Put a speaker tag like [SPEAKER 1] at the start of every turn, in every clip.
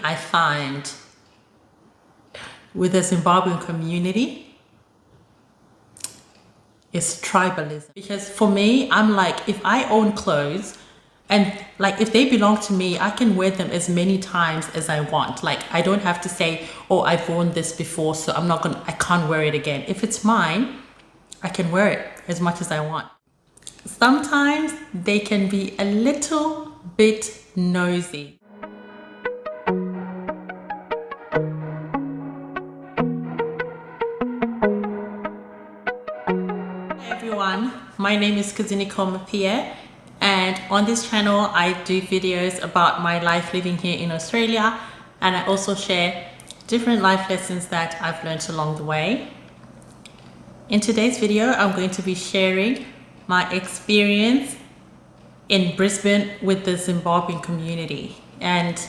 [SPEAKER 1] I find with the Zimbabwean community is tribalism. Because for me, I'm like, if I own clothes and like if they belong to me, I can wear them as many times as I want. Like I don't have to say, oh, I've worn this before, so I can't wear it again. If it's mine, I can wear it as much as I want. Sometimes they can be a little bit nosy. Hi everyone, my name is Kudzie Mapiye, and on this channel I do videos about my life living here in Australia, and I also share different life lessons that I've learned along the way. In today's video, I'm going to be sharing my experience in Brisbane with the Zimbabwean community. And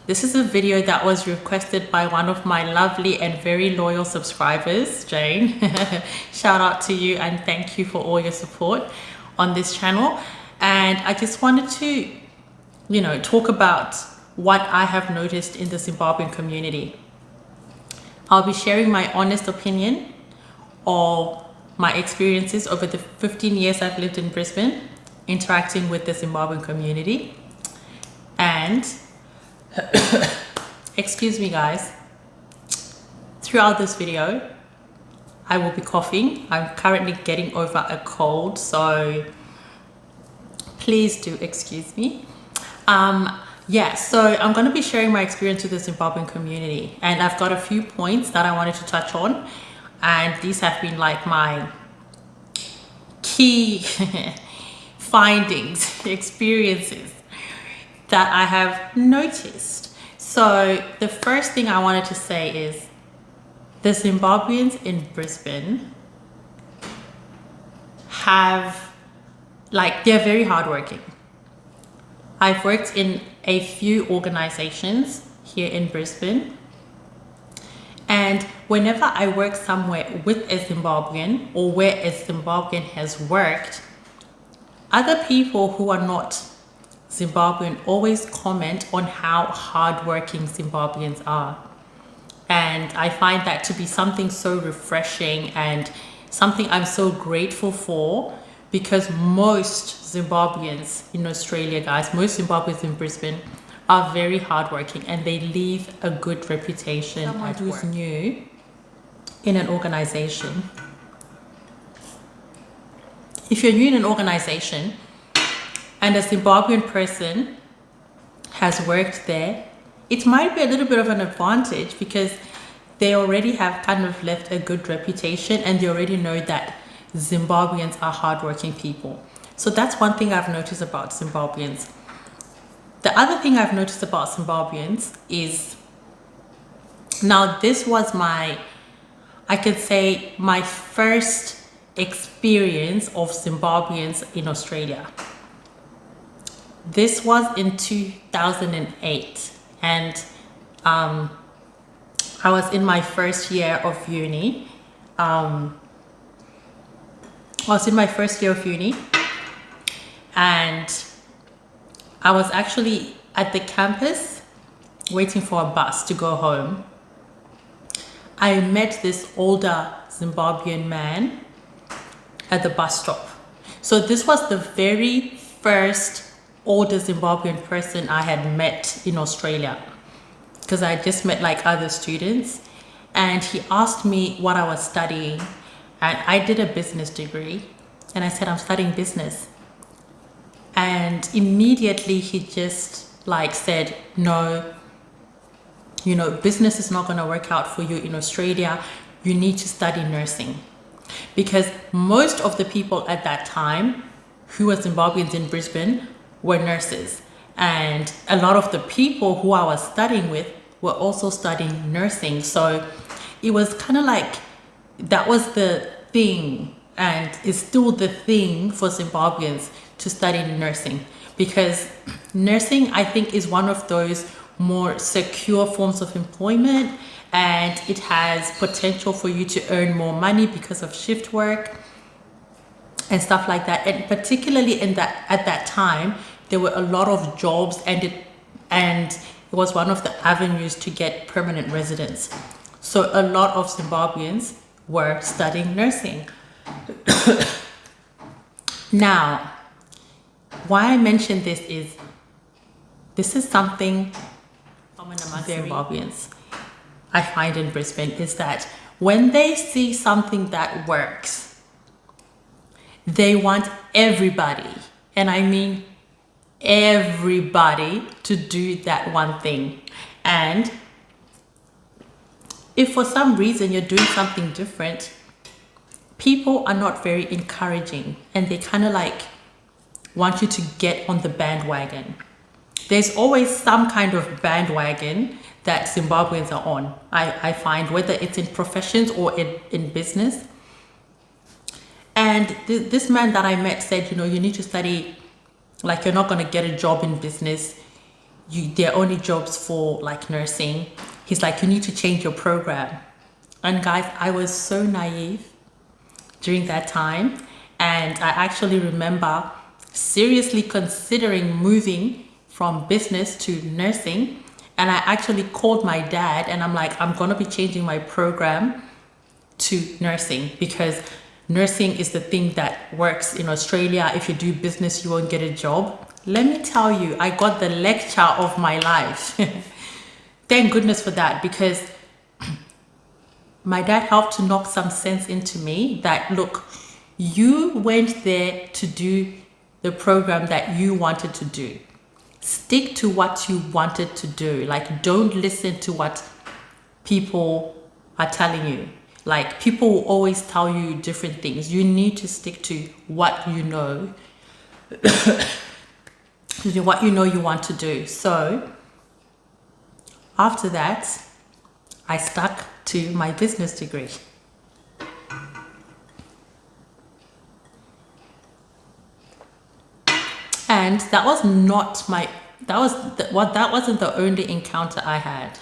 [SPEAKER 1] this is a video that was requested by one of my lovely and very loyal subscribers, Jane. Shout out to you and thank you for all your support on this channel. And I just wanted to, talk about what I have noticed in the Zimbabwean community. I'll be sharing my honest opinion of my experiences over the 15 years I've lived in Brisbane, interacting with the Zimbabwean community. And excuse me guys, throughout this video I will be coughing. I'm currently getting over a cold, so please do excuse me. So I'm going to be sharing my experience with the Zimbabwean community, and I've got a few points that I wanted to touch on. And these have been like my key findings, experiences that I have noticed. So the first thing I wanted to say is the Zimbabweans in Brisbane they're very hardworking. I've worked in a few organizations here in Brisbane, and whenever I work somewhere with a Zimbabwean or where a Zimbabwean has worked, other people who are not Zimbabwean always comment on how hardworking Zimbabweans are. And I find that to be something so refreshing and something I'm so grateful for, because most Zimbabweans in Australia, guys, most Zimbabweans in Brisbane are very hardworking and they leave a good reputation. Someone who's new in an organization, if you're new in an organization and a Zimbabwean person has worked there, it might be a little bit of an advantage because they already have kind of left a good reputation and they already know that Zimbabweans are hardworking people. So that's one thing I've noticed about Zimbabweans. The other thing I've noticed about Zimbabweans is, now this was my first experience of Zimbabweans in Australia. This was in 2008, and I was in my first year of uni. And I was actually at the campus waiting for a bus to go home. I met this older Zimbabwean man at the bus stop. So this was the very first older Zimbabwean person I had met in Australia, because I just met like other students, and he asked me what I was studying, and I did a business degree, and I said I'm studying business. And immediately he just said, no, business is not going to work out for you in Australia. You need to study nursing. Because most of the people at that time who were Zimbabweans in Brisbane were nurses. And a lot of the people who I was studying with were also studying nursing. So it was kind of like that was the thing, and is still the thing for Zimbabweans to study nursing, because nursing, I think, is one of those more secure forms of employment, and it has potential for you to earn more money because of shift work and stuff like that. And particularly at that time, there were a lot of jobs, and it was one of the avenues to get permanent residence. So a lot of Zimbabweans were studying nursing. Now, why I mention this is something common among Zimbabweans I find in Brisbane, is that when they see something that works, they want everybody, and I mean everybody, to do that one thing. And if for some reason you're doing something different, people are not very encouraging, and they kind of like want you to get on the bandwagon. There's always some kind of bandwagon that Zimbabweans are on. I find, whether it's in professions or in business. And this man that I met said, you know, you need to study, like you're not going to get a job in business. There are only jobs for like nursing. He's like, you need to change your program. And guys, I was so naive during that time. And I actually remember seriously considering moving from business to nursing. And I actually called my dad and I'm like, I'm going to be changing my program to nursing, because nursing is the thing that works in Australia. If you do business, you won't get a job. Let me tell you, I got the lecture of my life. Thank goodness for that, because my dad helped to knock some sense into me that, look, you went there to do the program that you wanted to do. Stick to what you wanted to do. Like, don't listen to what people are telling you. Like, people will always tell you different things. You need to stick to what you know. What you know you want to do. So after that, I stuck to my business degree. And that was not my, that wasn't the only encounter I had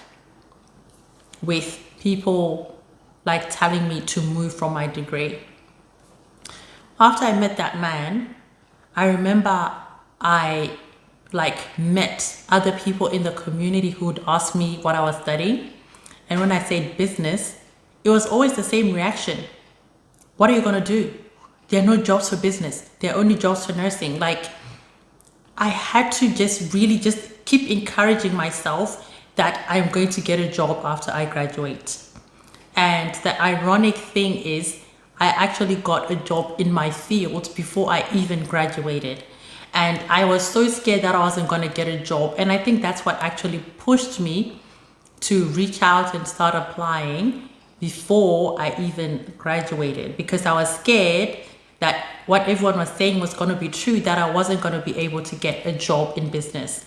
[SPEAKER 1] with people like telling me to move from my degree. After I met that man, I remember I like met other people in the community who would ask me what I was studying. And when I said business, it was always the same reaction. What are you going to do? There are no jobs for business. There are only jobs for nursing. Like, I had to just really just keep encouraging myself that I'm going to get a job after I graduate. And the ironic thing is, I actually got a job in my field before I even graduated. And I was so scared that I wasn't going to get a job. And I think that's what actually pushed me to reach out and start applying before I even graduated, because I was scared that what everyone was saying was going to be true, that I wasn't going to be able to get a job in business.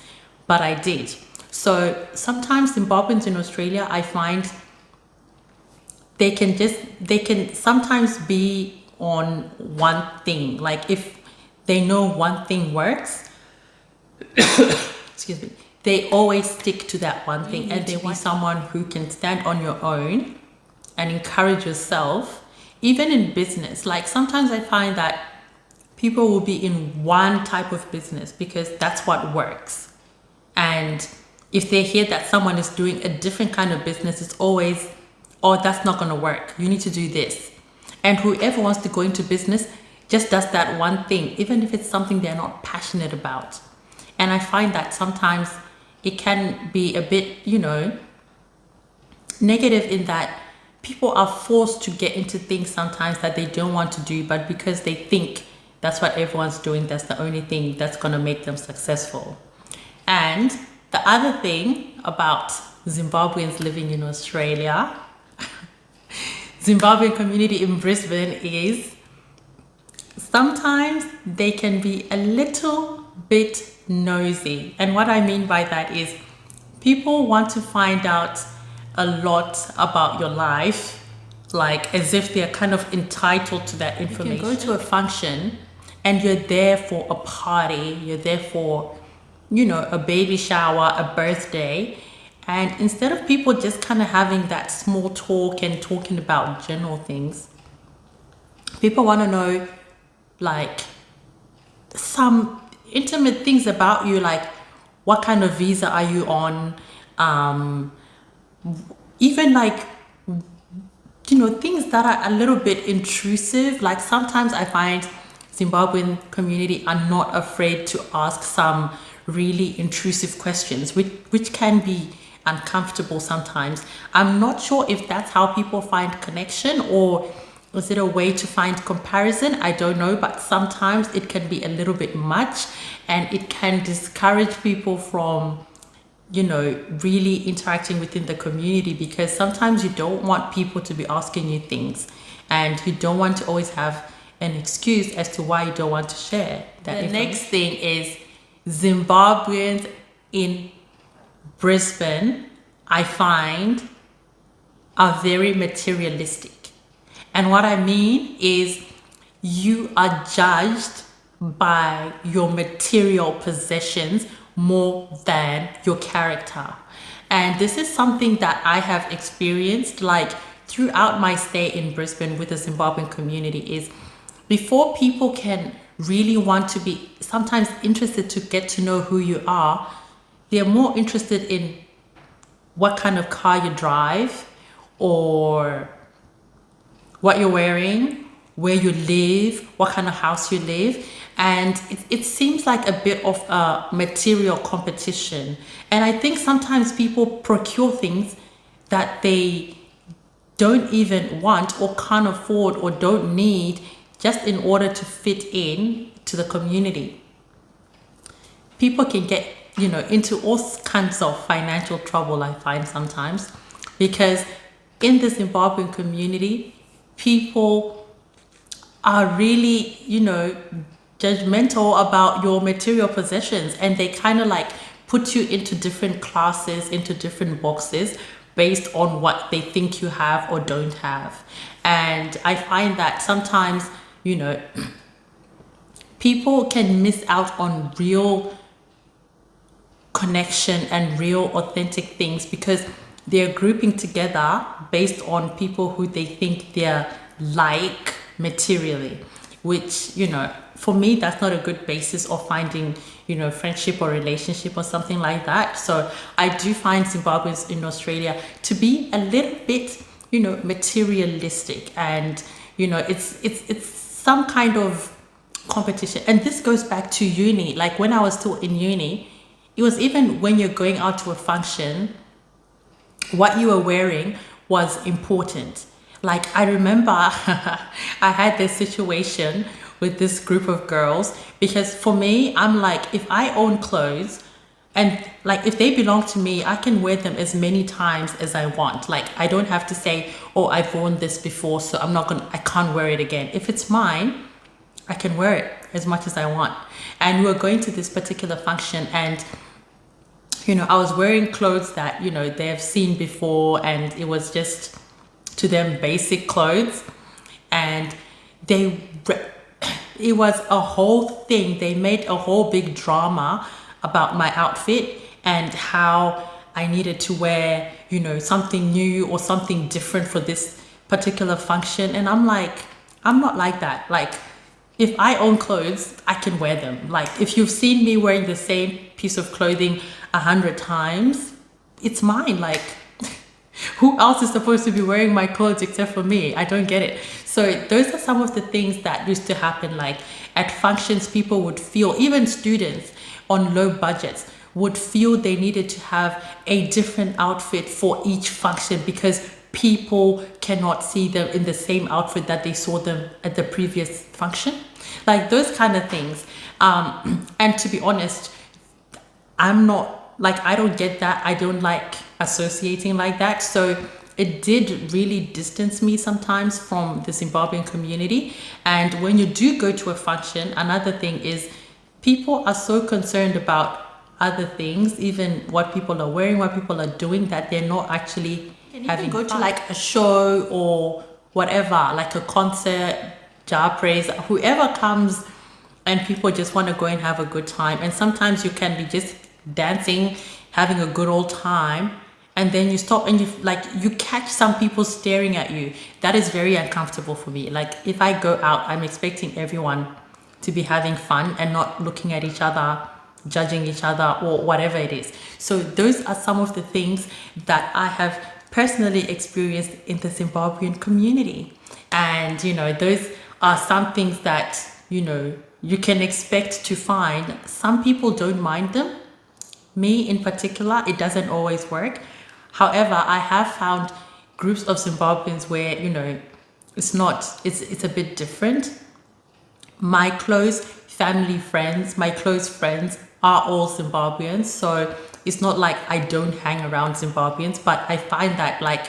[SPEAKER 1] But I did. So sometimes Zimbabweans in Australia, I find they can sometimes be on one thing. Like, if they know one thing works, excuse me, they always stick to that one thing. And they want someone who can stand on your own and encourage yourself. Even in business, like sometimes I find that people will be in one type of business because that's what works. And if they hear that someone is doing a different kind of business, it's always, oh, that's not going to work. You need to do this. And whoever wants to go into business just does that one thing, even if it's something they're not passionate about. And I find that sometimes it can be a bit, negative, in that people are forced to get into things sometimes that they don't want to do, but because they think that's what everyone's doing, that's the only thing that's going to make them successful. And the other thing about Zimbabweans living in Australia, Zimbabwean community in Brisbane, is sometimes they can be a little bit nosy. And what I mean by that is, people want to find out a lot about your life, like as if they're kind of entitled to that information. You can go to a function and you're there for a party, you're there for, a baby shower, a birthday. And instead of people just kind of having that small talk and talking about general things, people want to know like some intimate things about you, like what kind of visa are you on? Even like, you know, things that are a little bit intrusive. Like sometimes I find Zimbabwean community are not afraid to ask some really intrusive questions, which can be uncomfortable sometimes. I'm not sure if that's how people find connection, or is it a way to find comparison? I don't know, but sometimes it can be a little bit much, and it can discourage people from, you know, really interacting within the community, because sometimes you don't want people to be asking you things, and you don't want to always have an excuse as to why you don't want to share that. The next thing is Zimbabweans in Brisbane, I find, are very materialistic. And what I mean is you are judged by your material possessions more than your character. And this is something that I have experienced like throughout my stay in Brisbane with the Zimbabwean community. Is before people can really want to be sometimes interested to get to know who you are, they're more interested in what kind of car you drive, or what you're wearing, where you live, what kind of house you live. And it seems like a bit of a material competition. And I think sometimes people procure things that they don't even want or can't afford or don't need, just in order to fit in to the community. People can get, you know, into all kinds of financial trouble, I find sometimes, because in the Zimbabwean community, people are really, you know, judgmental about your material possessions, and they kind of like put you into different classes, into different boxes based on what they think you have or don't have. And I find that sometimes, you know, people can miss out on real connection and real authentic things because they're grouping together based on people who they think they're like materially, which, you know, for me, that's not a good basis of finding, you know, friendship or relationship or something like that. So I do find Zimbabweans in Australia to be a little bit, you know, materialistic, and, you know, it's some kind of competition. And this goes back to uni. Like when I was still in uni, it was even when you're going out to a function, what you were wearing was important. Like I remember I had this situation with this group of girls, because for me, I'm like, if I own clothes and like if they belong to me, I can wear them as many times as I want. Like I don't have to say, oh, I've worn this before, so I can't wear it again. If it's mine, I can wear it as much as I want. And we were going to this particular function, and you know, I was wearing clothes that, you know, they have seen before, and it was just to them basic clothes. And it was a whole thing. They made a whole big drama about my outfit and how I needed to wear, you know, something new or something different for this particular function. And I'm like, I'm not like that. Like, if I own clothes, I can wear them. Like, if you've seen me wearing the same piece of clothing 100 times, it's mine. Like, who else is supposed to be wearing my clothes except for me? I don't get it. So those are some of the things that used to happen. Like at functions, people would feel, even students on low budgets would feel they needed to have a different outfit for each function because people cannot see them in the same outfit that they saw them at the previous function. Like those kind of things. And to be honest, I'm not, like, I don't get that. I don't like associating like that. So it did really distance me sometimes from the Zimbabwean community. And when you do go to a function, another thing is people are so concerned about other things, even what people are wearing, what people are doing, that they're not actually having go to like a show or whatever, like a concert, jar praise, whoever comes, and people just want to go and have a good time. And sometimes you can be just dancing, having a good old time, and then you stop and you catch some people staring at you. That is very uncomfortable for me. Like if I go out, I'm expecting everyone to be having fun and not looking at each other judging each other or whatever it is. So those are some of the things that I have personally experienced in the Zimbabwean community. And, you know, those are some things that, you know, you can expect to find. Some people don't mind them. Me in particular, it doesn't always work. However, I have found groups of Zimbabweans where, you know, it's a bit different. My close family friends, my close friends are all Zimbabweans. So it's not like I don't hang around Zimbabweans, but I find that, like,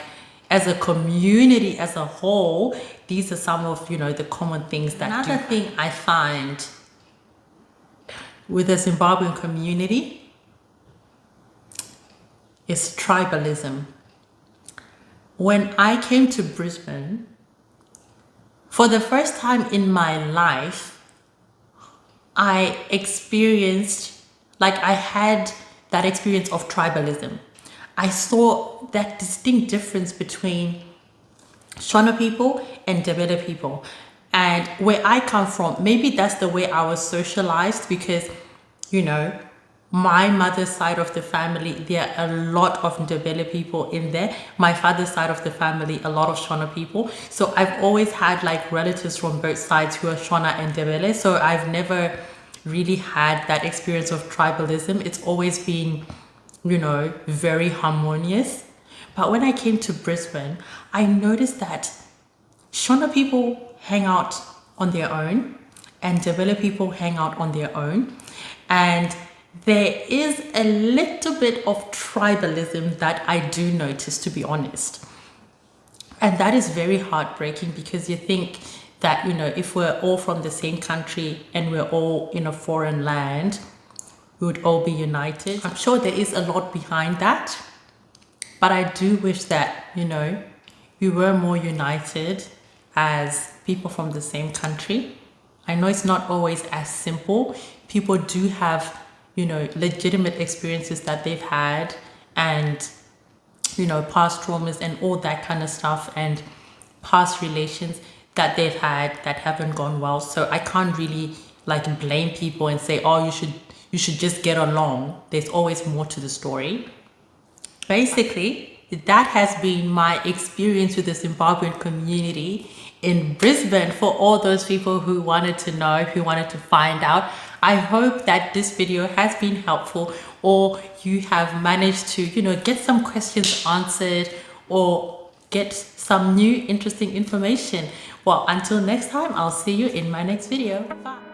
[SPEAKER 1] as a community as a whole, these are some of, you know, the common things that Another thing I find with the Zimbabwean community is tribalism. When I came to Brisbane, for the first time in my life, I experienced, like, I had that experience of tribalism. I saw that distinct difference between Shona people and Ndebele people. And where I come from, maybe that's the way I was socialized, because, you know, my mother's side of the family, there are a lot of Ndebele people in there. My father's side of the family, a lot of Shona people. So I've always had, like, relatives from both sides who are Shona and Ndebele. So I've never really had that experience of tribalism. It's always been, you know, very harmonious. But when I came to Brisbane, I noticed that Shona people hang out on their own and Ndebele people hang out on their own. And there is a little bit of tribalism that I do notice, to be honest. And that is very heartbreaking, because you think that, you know, if we're all from the same country and we're all in a foreign land, we would all be united. I'm sure there is a lot behind that, but I do wish that, you know, we were more united as people from the same country. I know it's not always as simple. People do have, you know, legitimate experiences that they've had, and, you know, past traumas and all that kind of stuff, and past relations that they've had that haven't gone well. So I can't really, like, blame people and say, oh, you should just get along. There's always more to the story. Basically, that has been my experience with the Zimbabwean community in Brisbane. For all those people who wanted to know, who wanted to find out, I hope that this video has been helpful, or you have managed to, you know, get some questions answered or get some new interesting information. Well, until next time, I'll see you in my next video. Bye.